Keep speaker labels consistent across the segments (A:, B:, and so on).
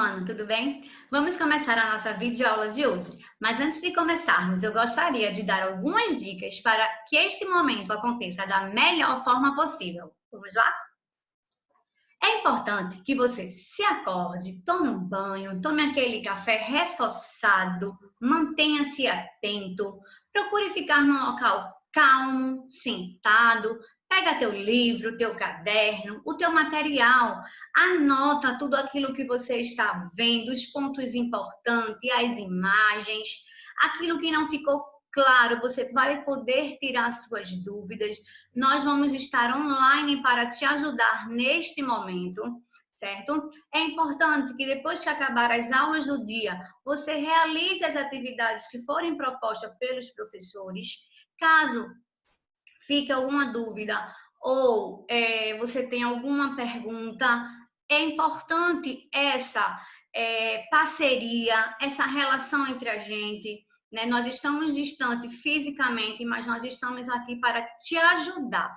A: ano, tudo bem? Vamos começar a nossa videoaula de hoje. Mas antes de começarmos, eu gostaria de dar algumas dicas para que este momento aconteça da melhor forma possível. Vamos lá? É importante que você se acorde, tome um banho, tome aquele café reforçado, mantenha-se atento, procure ficar num local calmo, sentado, pega teu livro, teu caderno, o teu material, anota tudo aquilo que você está vendo, os pontos importantes, as imagens, aquilo que não ficou claro, você vai poder tirar suas dúvidas. Nós vamos estar online para te ajudar neste momento, certo? É importante que depois que acabar as aulas do dia, você realize as atividades que forem propostas pelos professores. Caso fique alguma dúvida ou você tenha alguma pergunta, é importante essa parceria, essa relação entre a gente. Né? Nós estamos distantes fisicamente, mas nós estamos aqui para te ajudar.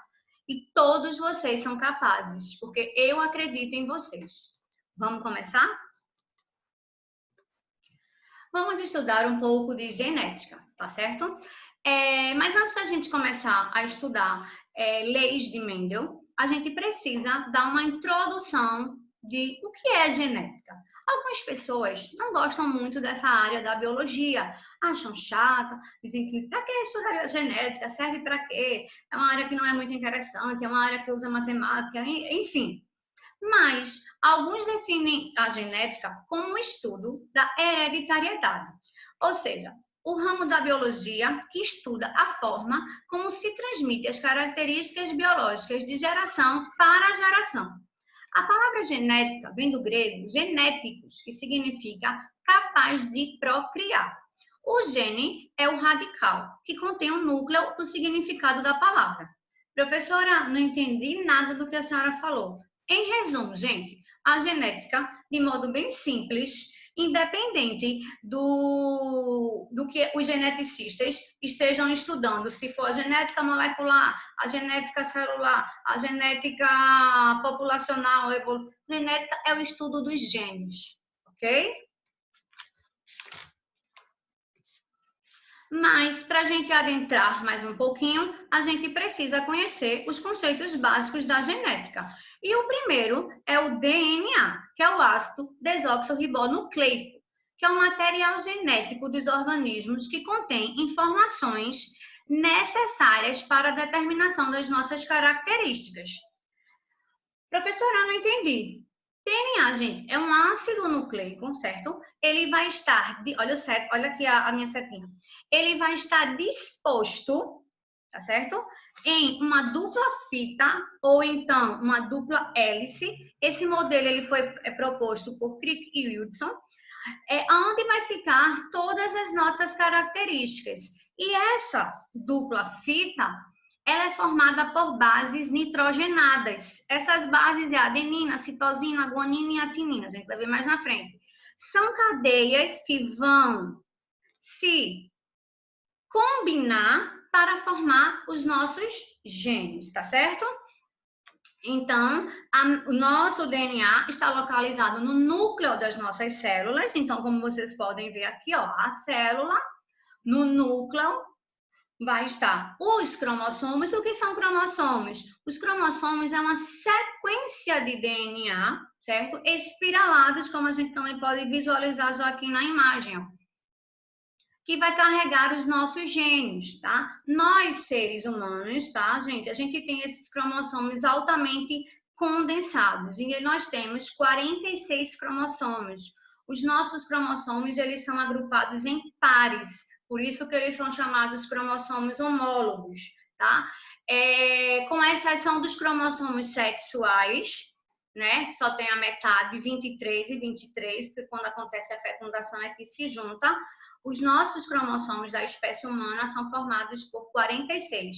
A: E todos vocês são capazes, porque eu acredito em vocês. Vamos começar? Vamos estudar um pouco de genética, tá certo? Mas antes da gente começar a estudar leis de Mendel, a gente precisa dar uma introdução de o que é genética. Algumas pessoas não gostam muito dessa área da biologia, acham chata, dizem que para que estudar genética, serve para quê? É uma área que não é muito interessante, é uma área que usa matemática, enfim. Mas alguns definem a genética como um estudo da hereditariedade, ou seja, o ramo da biologia que estuda a forma como se transmite as características biológicas de geração para geração. A palavra genética vem do grego genéticos, que significa capaz de procriar. O gene é o radical, que contém o núcleo do significado da palavra. Professora, não entendi nada do que a senhora falou. Em resumo, gente, a genética, de modo bem simples, independente do que os geneticistas estejam estudando, se for a genética molecular, a genética celular, a genética populacional, genética é o estudo dos genes, ok? Mas, para a gente adentrar mais um pouquinho, a gente precisa conhecer os conceitos básicos da genética. E o primeiro é o DNA, que é o ácido desoxirribonucleico, que é um material genético dos organismos que contém informações necessárias para a determinação das nossas características. Professora, não entendi. DNA, gente, é um ácido nucleico, certo? Ele vai estar, olha aqui a minha setinha. Ele vai estar disposto, tá certo? Em uma dupla fita ou então uma dupla hélice. Esse modelo ele foi proposto por Crick e Hudson, onde vai ficar todas as nossas características. E essa dupla fita, ela é formada por bases nitrogenadas. Essas bases é a adenina, a citosina, a guanina e a timina. A gente vai ver mais na frente. São cadeias que vão se combinar para formar os nossos genes, tá certo? Então, o nosso DNA está localizado no núcleo das nossas células. Então, como vocês podem ver aqui, ó, a célula, no núcleo, vai estar os cromossomos. O que são cromossomos? Os cromossomos é uma sequência de DNA, certo? Espiralados, como a gente também pode visualizar já aqui na imagem, ó, que vai carregar os nossos genes, tá? Nós, seres humanos, tá, gente? A gente tem esses cromossomos altamente condensados e nós temos 46 cromossomos. Os nossos cromossomos, eles são agrupados em pares, por isso que eles são chamados cromossomos homólogos, tá? Com exceção dos cromossomos sexuais, né? Que só tem a metade, 23 e 23, porque quando acontece a fecundação é que se junta. Os nossos cromossomos da espécie humana são formados por 46.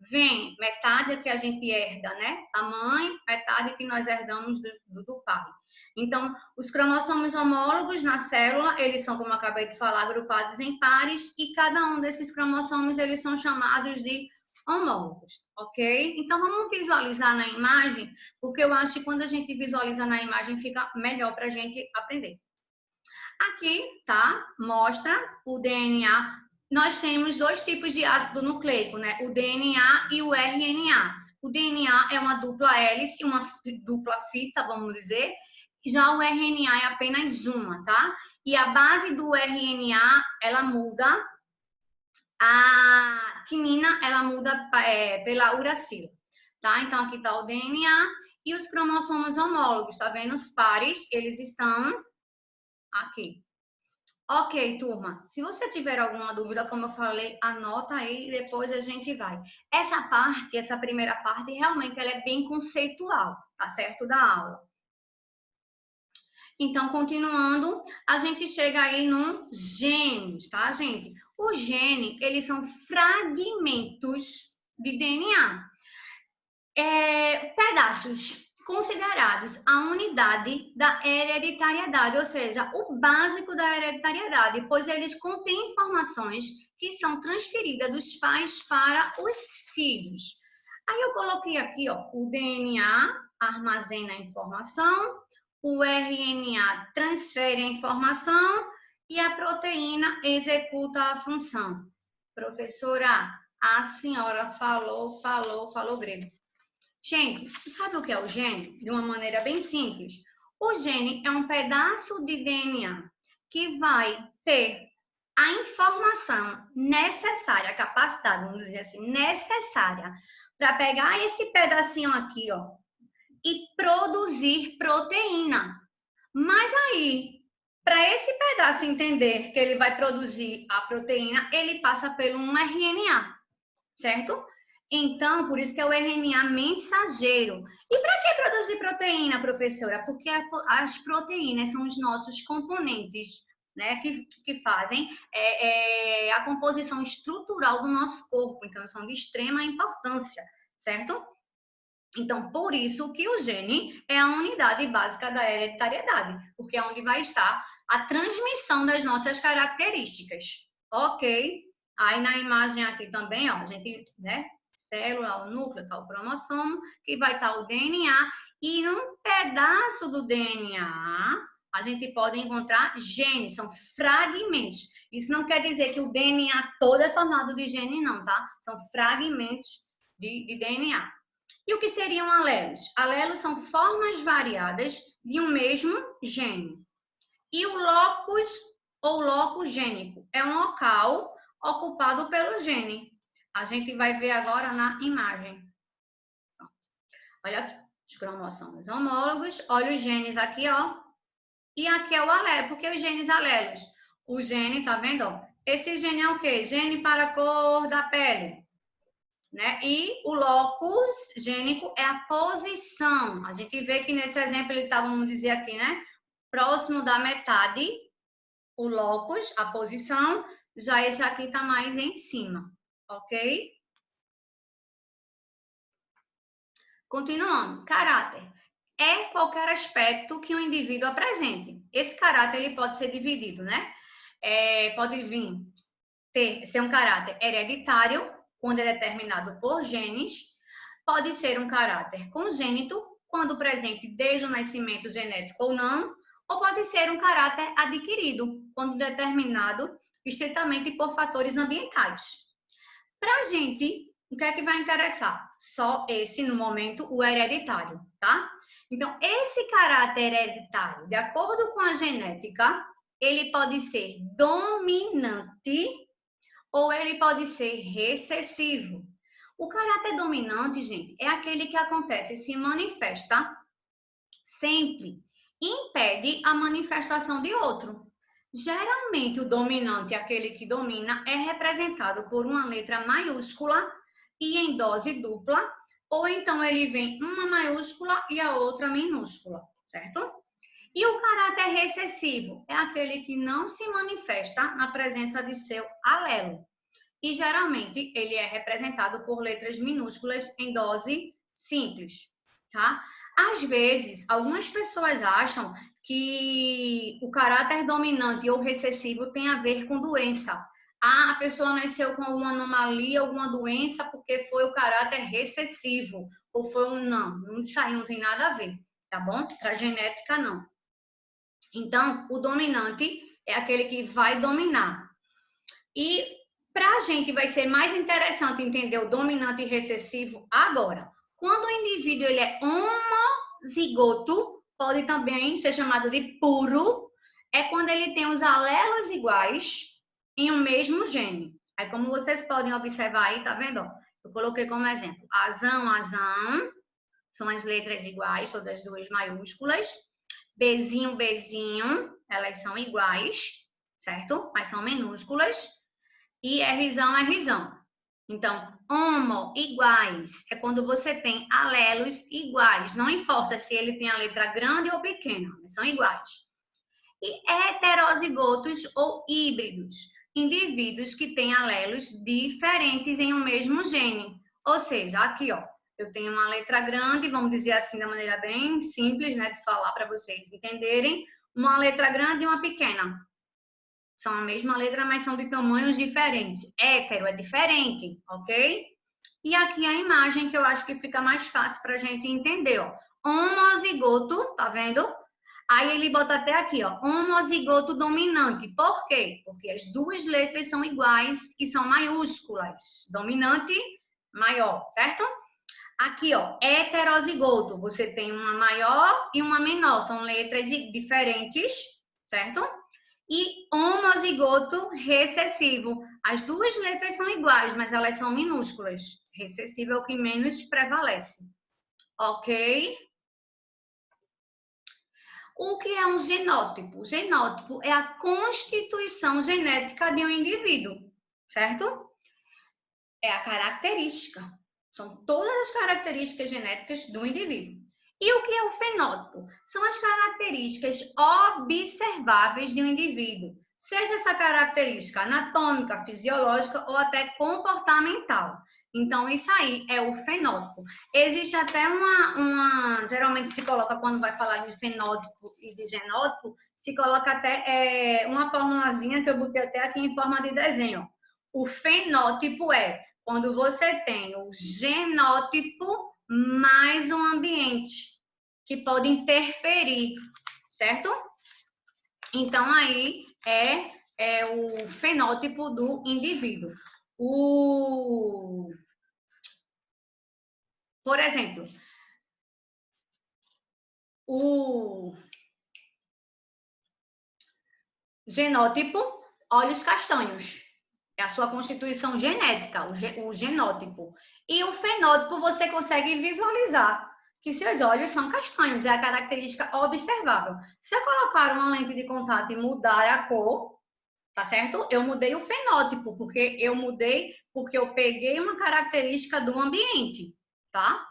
A: Vem metade que a gente herda, né? Da mãe, metade que nós herdamos do pai. Então, os cromossomos homólogos na célula, eles são, como eu acabei de falar, agrupados em pares e cada um desses cromossomos, eles são chamados de homólogos, ok? Então, vamos visualizar na imagem, porque eu acho que quando a gente visualiza na imagem, fica melhor para a gente aprender, Aqui, tá? Mostra o DNA. Nós temos dois tipos de ácido nucleico, né? O DNA e o RNA. O DNA é uma dupla hélice, uma dupla fita, vamos dizer. Já o RNA é apenas uma, tá? E a base do RNA, ela muda. A timina, ela muda pela uracila, tá? Então, aqui tá o DNA e os cromossomos homólogos, tá vendo? Os pares, eles estão aqui. Ok, turma. Se você tiver alguma dúvida, como eu falei, anota aí e depois a gente vai. Essa parte, essa primeira parte, realmente ela é bem conceitual, tá certo? Da aula. Então, continuando, a gente chega aí nos genes, tá, gente? Os genes, eles são fragmentos de DNA. Pedaços considerados a unidade da hereditariedade, ou seja, o básico da hereditariedade, pois eles contêm informações que são transferidas dos pais para os filhos. Aí eu coloquei aqui, ó, o DNA armazena a informação, o RNA transfere a informação e a proteína executa a função. Professora, a senhora falou grego. Gente, sabe o que é o gene? De uma maneira bem simples. O gene é um pedaço de DNA que vai ter a informação necessária, a capacidade, vamos dizer assim, necessária para pegar esse pedacinho aqui, ó, e produzir proteína. Mas aí, para esse pedaço entender que ele vai produzir a proteína, ele passa pelo um RNA, certo? Então, por isso que é o RNA mensageiro. E para que produzir proteína, professora? Porque as proteínas são os nossos componentes, né, que fazem a composição estrutural do nosso corpo. Então, são de extrema importância, certo? Então, por isso que o gene é a unidade básica da hereditariedade, porque é onde vai estar a transmissão das nossas características, ok? Aí na imagem aqui também, ó, a gente, né, célula, o núcleo, tá o cromossomo, que vai estar o DNA, e num pedaço do DNA, a gente pode encontrar genes, são fragmentos. Isso não quer dizer que o DNA todo é formado de gene, não, tá? São fragmentos de DNA. E o que seriam alelos? Alelos são formas variadas de um mesmo gene. E o locus ou loco gênico é um local ocupado pelo gene. A gente vai ver agora na imagem. Olha aqui, os cromossomos homólogos. Olha os genes aqui, ó. E aqui é o alelo, porque os genes alelos. O gene, tá vendo? Ó? Esse gene é o quê? Gene para a cor da pele. Né? E o locus gênico é a posição. A gente vê que nesse exemplo ele estava, vamos dizer aqui, né? Próximo da metade, o locus, a posição, já esse aqui está mais em cima, ok? Continuando, caráter. É qualquer aspecto que um indivíduo apresente. Esse caráter ele pode ser dividido, né? Pode vir ser um caráter hereditário, quando é determinado por genes, pode ser um caráter congênito, quando presente desde o nascimento genético ou não, ou pode ser um caráter adquirido, quando determinado estritamente por fatores ambientais. Para a gente, o que é que vai interessar? Só esse, no momento, o hereditário, tá? Então, esse caráter hereditário, de acordo com a genética, ele pode ser dominante ou ele pode ser recessivo. O caráter dominante, gente, é aquele que acontece, se manifesta sempre, impede a manifestação de outro. Geralmente, o dominante, aquele que domina, é representado por uma letra maiúscula e em dose dupla, ou então ele vem uma maiúscula e a outra minúscula, certo? E o caráter recessivo é aquele que não se manifesta na presença de seu alelo. E geralmente ele é representado por letras minúsculas em dose simples, tá? Às vezes, algumas pessoas acham que o caráter dominante ou recessivo tem a ver com doença. Ah, a pessoa nasceu com alguma anomalia, alguma doença, porque foi o caráter recessivo. Ou foi um não, isso aí não tem nada a ver, tá bom? Para genética, não. Então, o dominante é aquele que vai dominar. E para a gente vai ser mais interessante entender o dominante e recessivo agora. Quando o indivíduo ele é homozigoto, pode também ser chamado de puro, é quando ele tem os alelos iguais em um mesmo gene. Aí, como vocês podem observar aí, tá vendo? Eu coloquei como exemplo, azão, azão, são as letras iguais, todas duas maiúsculas. Bezinho, bezinho, elas são iguais, certo? Mas são minúsculas. E Rzão, Rzão. Então, homo, iguais, é quando você tem alelos iguais. Não importa se ele tem a letra grande ou pequena, são iguais. E heterozigotos ou híbridos, indivíduos que têm alelos diferentes em um mesmo gene. Ou seja, aqui, ó, eu tenho uma letra grande, vamos dizer assim, da maneira bem simples, né, de falar para vocês entenderem, uma letra grande e uma pequena. São a mesma letra, mas são de tamanhos diferentes. Hétero é diferente, ok? E aqui a imagem que eu acho que fica mais fácil para a gente entender, ó. Homozigoto, tá vendo? Aí ele bota até aqui, ó, homozigoto dominante. Por quê? Porque as duas letras são iguais e são maiúsculas. Dominante, maior, certo? Aqui, ó, heterozigoto. Você tem uma maior e uma menor. São letras diferentes, certo? E homozigoto recessivo. As duas letras são iguais, mas elas são minúsculas. Recessivo é o que menos prevalece. Ok? O que é um genótipo? O genótipo é a constituição genética de um indivíduo, certo? É a característica. São todas as características genéticas do indivíduo. E o que é o fenótipo? São as características observáveis de um indivíduo, seja essa característica anatômica, fisiológica ou até comportamental. Então, isso aí é o fenótipo. Existe até geralmente se coloca, quando vai falar de fenótipo e de genótipo, se coloca até uma formulazinha que eu botei até aqui em forma de desenho. O fenótipo é quando você tem o genótipo mais um ambiente que pode interferir, certo? Então, aí é o fenótipo do indivíduo. Por exemplo, o genótipo, olhos castanhos. É a sua constituição genética, o genótipo. E o fenótipo você consegue visualizar que seus olhos são castanhos, é a característica observável. Se eu colocar uma lente de contato e mudar a cor, tá certo? Eu mudei o fenótipo, porque eu peguei uma característica do ambiente, tá?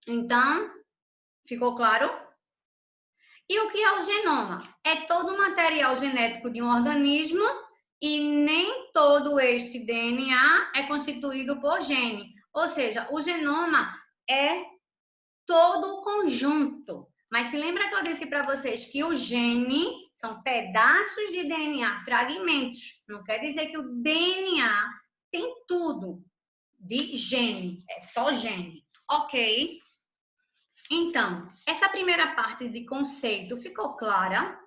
A: Então, ficou claro? E o que é o genoma? É todo o material genético de um organismo e nem todo este DNA é constituído por gene. Ou seja, o genoma é todo o conjunto. Mas se lembra que eu disse para vocês que o gene são pedaços de DNA, fragmentos. Não quer dizer que o DNA tem tudo de gene, é só gene. Ok? Então, essa primeira parte de conceito ficou clara?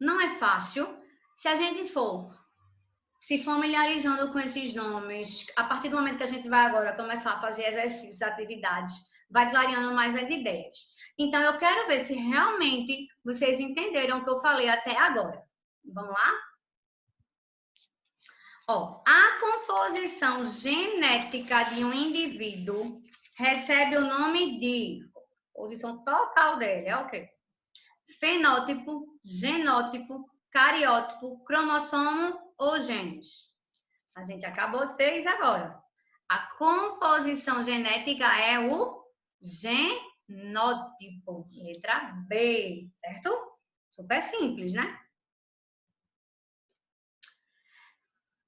A: Não é fácil. Se a gente for se familiarizando com esses nomes, a partir do momento que a gente vai agora começar a fazer exercícios, atividades, vai clareando mais as ideias. Então, eu quero ver se realmente vocês entenderam o que eu falei até agora. Vamos lá? Ó, a composição genética de um indivíduo recebe o nome de composição total dele, é o quê? Fenótipo, genótipo, cariótipo, cromossomo ou genes. A gente acabou de ver isso agora. A composição genética é o genótipo, letra B, certo? Super simples, né?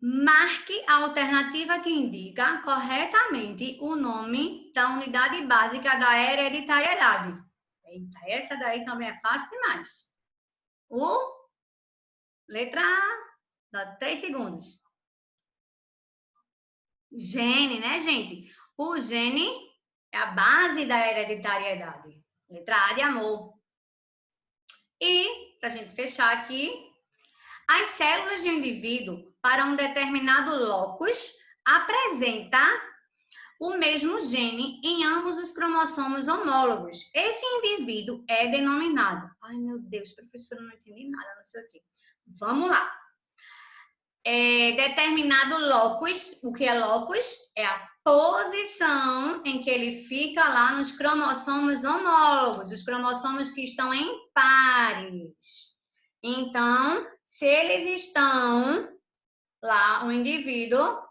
A: Marque a alternativa que indica corretamente o nome da unidade básica da hereditariedade. Eita, essa daí também é fácil demais. Letra A, dá 3 segundos. Gene, né, gente? O gene é a base da hereditariedade. Letra A de amor. E, para a gente fechar aqui, as células de um indivíduo para um determinado locus apresenta o mesmo gene em ambos os cromossomos homólogos. Esse indivíduo é denominado... Ai, meu Deus, professora, não entendi nada, não sei o quê. Vamos lá. Determinado locus, o que é locus? É a posição em que ele fica lá nos cromossomos homólogos, os cromossomos que estão em pares. Então, se eles estão lá, o indivíduo,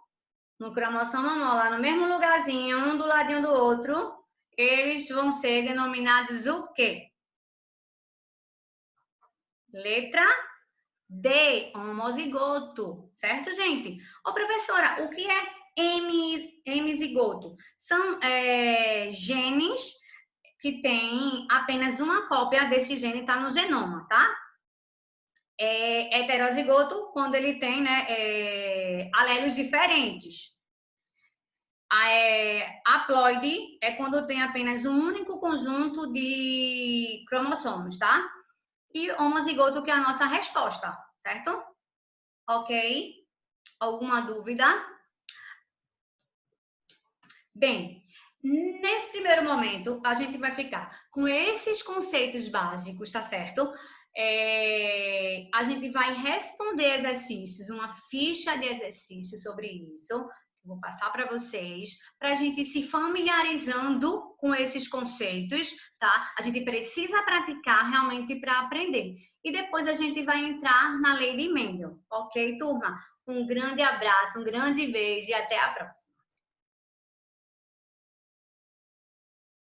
A: no cromossomo homólogo, no mesmo lugarzinho, um do ladinho do outro, eles vão ser denominados o quê? Letra D, homozigoto, certo, gente? Ô, professora, o que é hemizigoto? São genes que têm apenas uma cópia desse gene, tá no genoma, tá? Heterozigoto, quando ele tem, né, alelos diferentes. Haploide é quando tem apenas um único conjunto de cromossomos, tá? E homozigoto, que é a nossa resposta, certo? Ok? Alguma dúvida? Bem, nesse primeiro momento, a gente vai ficar com esses conceitos básicos, tá certo? A gente vai responder exercícios, uma ficha de exercícios sobre isso. Vou passar para vocês, para a gente se familiarizando com esses conceitos, tá? A gente precisa praticar realmente para aprender. E depois a gente vai entrar na lei de Mendel, ok, turma? Um grande abraço, um grande beijo e até a próxima.